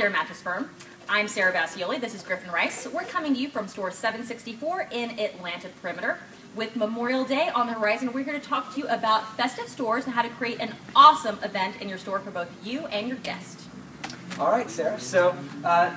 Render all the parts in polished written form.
there, Mattress Firm. I'm Sarah Biasiolli. This is Griffin Rice. We're coming to you from store 764 in Atlanta Perimeter. With Memorial Day on the horizon, we're here to talk to you about festive stores and how to create an awesome event in your store for both you and your guests. All right, Sarah. So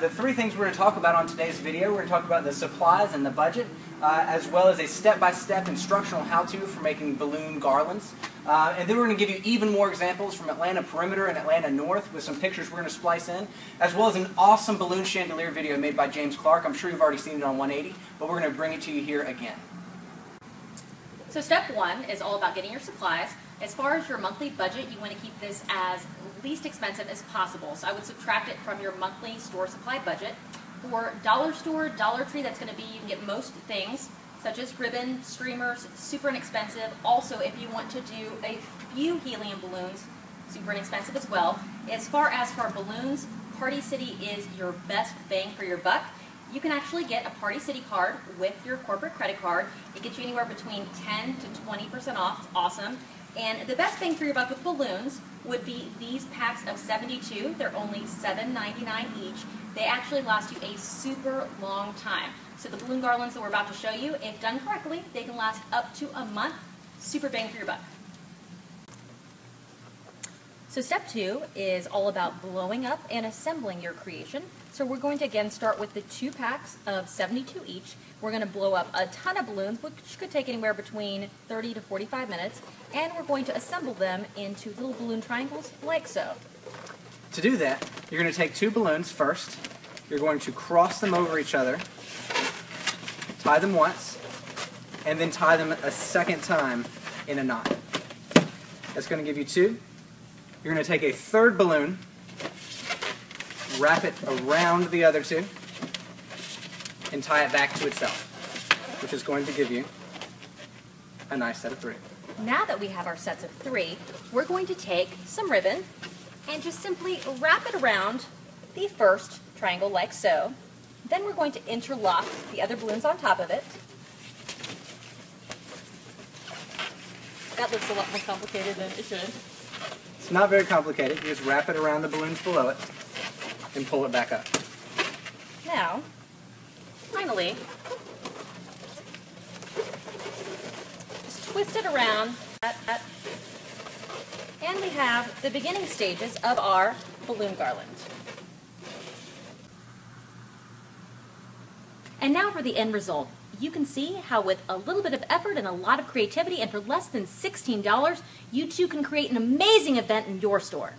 the three things we're going to talk about on today's video, we're going to talk about the supplies and the budget, as well as a step-by-step instructional how-to for making balloon garlands. And then we're going to give you even more examples from Atlanta Perimeter and Atlanta North with some pictures we're going to splice in, as well as an awesome balloon chandelier video made by James Clark. I'm sure you've already seen it on 180, but we're going to bring it to you here again. So step one is all about getting your supplies. As far as your monthly budget, you want to keep this as least expensive as possible. So I would subtract it from your monthly store supply budget. For dollar store, Dollar Tree, that's going to be, you can get most things, such as ribbon, streamers, super inexpensive. Also, if you want to do a few helium balloons, super inexpensive as well. As far as for balloons, Party City is your best bang for your buck. You can actually get a Party City card with your corporate credit card. It gets you anywhere between 10 to 20% off. It's awesome. And the best bang for your buck with balloons would be these packs of 72. They're only $7.99 each. They actually last you a super long time. So the balloon garlands that we're about to show you, if done correctly, they can last up to a month. Super bang for your buck. So step two is all about blowing up and assembling your creation. So we're going to again start with the 2 packs of 72 each. We're going to blow up a ton of balloons, which could take anywhere between 30 to 45 minutes, and we're going to assemble them into little balloon triangles like so. To do that, you're going to take 2 balloons first. You're going to cross them over each other, tie them once, and then tie them a second time in a knot. That's going to give you 2. You're going to take a 3rd balloon, wrap it around the other 2, and tie it back to itself, which is going to give you a nice set of 3. Now that we have our sets of 3, we're going to take some ribbon and just simply wrap it around the first triangle like so. Then we're going to interlock the other balloons on top of it. That looks a lot more complicated than it should. It's not very complicated. You just wrap it around the balloons below it and pull it back up. Now, finally, just twist it around, and we have the beginning stages of our balloon garland. And now for the end result. You can see how with a little bit of effort and a lot of creativity and for less than $16, you too can create an amazing event in your store.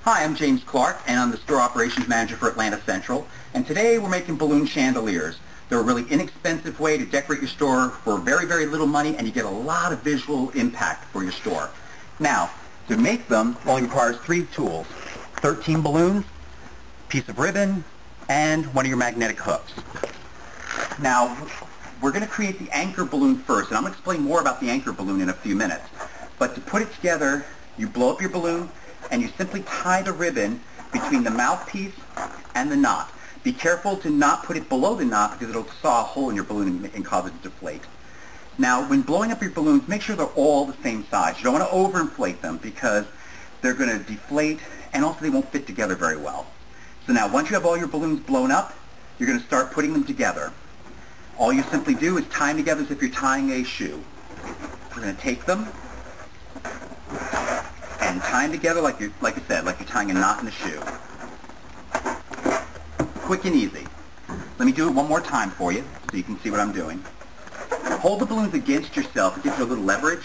Hi, I'm James Clark, and I'm the Store Operations Manager for Atlanta Central, and today we're making balloon chandeliers. They're a really inexpensive way to decorate your store for very, very little money, and you get a lot of visual impact for your store. Now, to make them, only requires 3 tools: 13 balloons, piece of ribbon, and one of your magnetic hooks. Now, we're going to create the anchor balloon first, and I'm going to explain more about the anchor balloon in a few minutes. But to put it together, you blow up your balloon, and you simply tie the ribbon between the mouthpiece and the knot. Be careful to not put it below the knot because it'll saw a hole in your balloon and cause it to deflate. Now, when blowing up your balloons, make sure they're all the same size. You don't want to overinflate them because they're going to deflate and also they won't fit together very well. So now, once you have all your balloons blown up, you're going to start putting them together. All you simply do is tie them together as if you're tying a shoe. We're going to take them and tie them together like I said, like you're tying a knot in a shoe. Quick and easy. Let me do it one more time for you so you can see what I'm doing. Hold the balloons against yourself. It gives you a little leverage.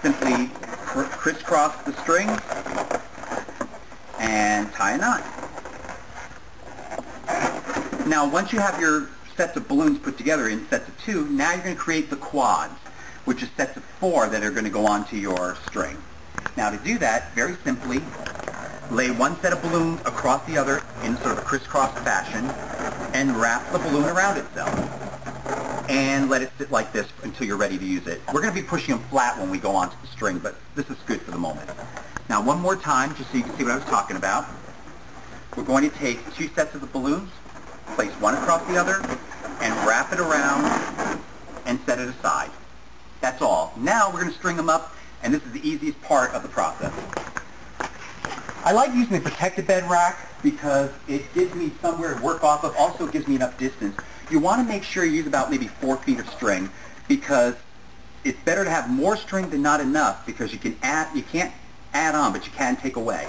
Simply crisscross the string and tie a knot. Now, once you have your sets of balloons put together in sets of 2, now you're going to create the quads, which is sets of 4 that are going to go onto your string. Now, to do that, very simply, lay one set of balloons across the other in sort of a crisscross fashion and wrap the balloon around itself. And let it sit like this until you're ready to use it. We're going to be pushing them flat when we go onto the string, but this is good for the moment. Now, one more time, just so you can see what I was talking about. We're going to take 2 sets of the balloons, place one across the other, and wrap it around and set it aside. That's all. Now we're going to string them up, and this is the easiest part of the process. I like using the protected bed rack because it gives me somewhere to work off of, also gives me enough distance. You want to make sure you use about maybe 4 feet of string, because it's better to have more string than not enough, because you can't add on, but you can take away.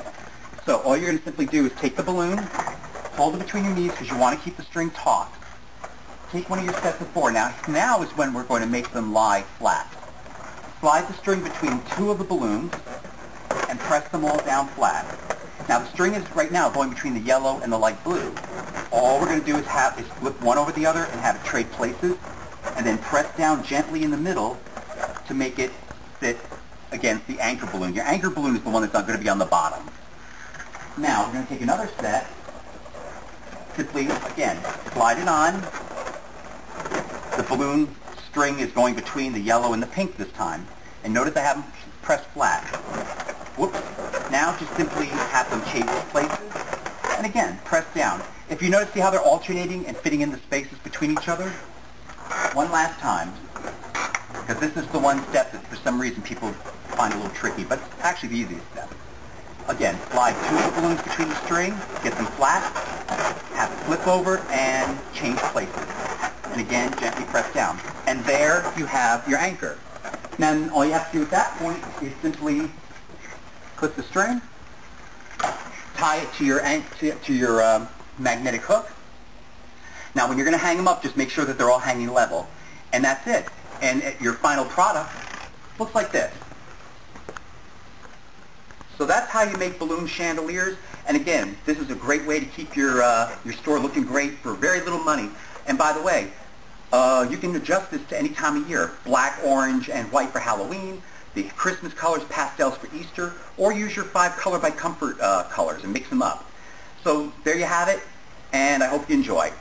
So all you're going to simply do is take the balloon, hold it between your knees because you want to keep the string taut. Take one of your sets of 4. Now is when we're going to make them lie flat. Slide the string between 2 of the balloons and press them all down flat. Now the string is right now going between the yellow and the light blue. All we're going to do is flip one over the other and have it trade places, and then press down gently in the middle to make it sit against the anchor balloon. Your anchor balloon is the one that's not going to be on the bottom. Now we're going to take another set. Simply, again, slide it on. The balloon string is going between the yellow and the pink this time. And notice I haven't pressed flat. Whoops. Now just simply have them change places. And again, press down. If you notice, see how they're alternating and fitting in the spaces between each other? One last time, because this is the one step that for some reason people find a little tricky, but it's actually the easiest step. Again, slide 2 of the balloons between the string, get them flat, have it flip over, and change places. And again, gently press down. And there you have your anchor. Now, all you have to do at that point is simply clip the string, tie it to your magnetic hook. Now, when you're going to hang them up, just make sure that they're all hanging level. And that's it. And your final product looks like this. So that's how you make balloon chandeliers. And again, this is a great way to keep your store looking great for very little money. And by the way, you can adjust this to any time of year. Black, orange, and white for Halloween, the Christmas colors, pastels for Easter, or use your 5 color by comfort colors and mix them up. So there you have it, and I hope you enjoy.